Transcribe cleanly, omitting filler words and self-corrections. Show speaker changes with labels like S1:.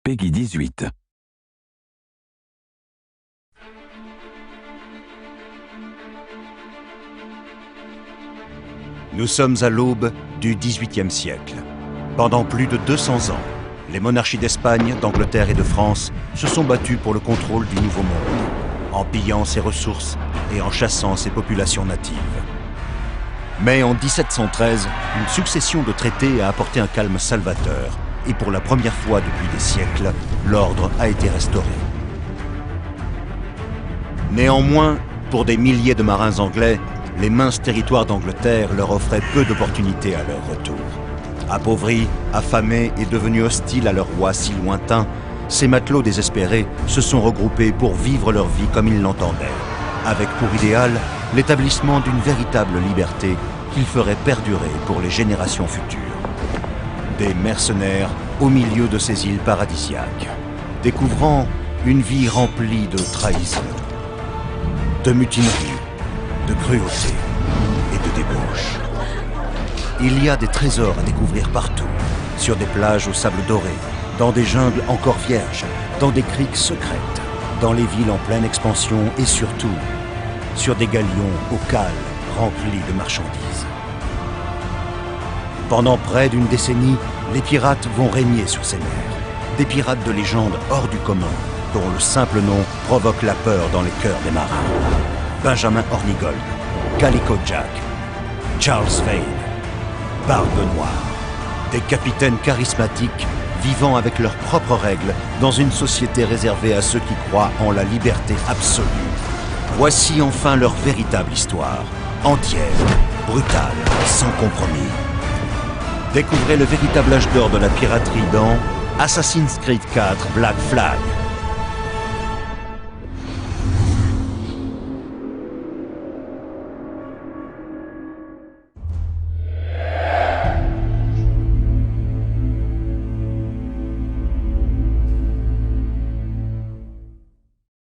S1: Peggy 18.
S2: Nous sommes à l'aube du XVIIIe siècle. Pendant plus de 200 ans, les monarchies d'Espagne, d'Angleterre et de France se sont battues pour le contrôle du Nouveau Monde, en pillant ses ressources et en chassant ses populations natives. Mais en 1713, une succession de traités a apporté un calme salvateur, et pour la première fois depuis des siècles, l'ordre a été restauré. Néanmoins, pour des milliers de marins anglais, les minces territoires d'Angleterre leur offraient peu d'opportunités à leur retour. Appauvris, affamés et devenus hostiles à leur roi si lointain, ces matelots désespérés se sont regroupés pour vivre leur vie comme ils l'entendaient, avec pour idéal l'établissement d'une véritable liberté qu'ils feraient perdurer pour les générations futures. Des mercenaires au milieu de ces îles paradisiaques, découvrant une vie remplie de trahison, de mutinerie, de cruauté et de débauche. Il y a des trésors à découvrir partout, sur des plages au sable doré, dans des jungles encore vierges, dans des criques secrètes, dans les villes en pleine expansion et surtout, sur des galions aux cales remplis de marchandises. Pendant près d'une décennie, les pirates vont régner sur ces mers. Des pirates de légende hors du commun, dont le simple nom provoque la peur dans les cœurs des marins. Benjamin Hornigold, Calico Jack, Charles Vane, Barbe Noire. Des capitaines charismatiques vivant avec leurs propres règles dans une société réservée à ceux qui croient en la liberté absolue. Voici enfin leur véritable histoire, entière, brutale, sans compromis. Découvrez le véritable âge d'or de la piraterie dans Assassin's Creed 4 Black Flag.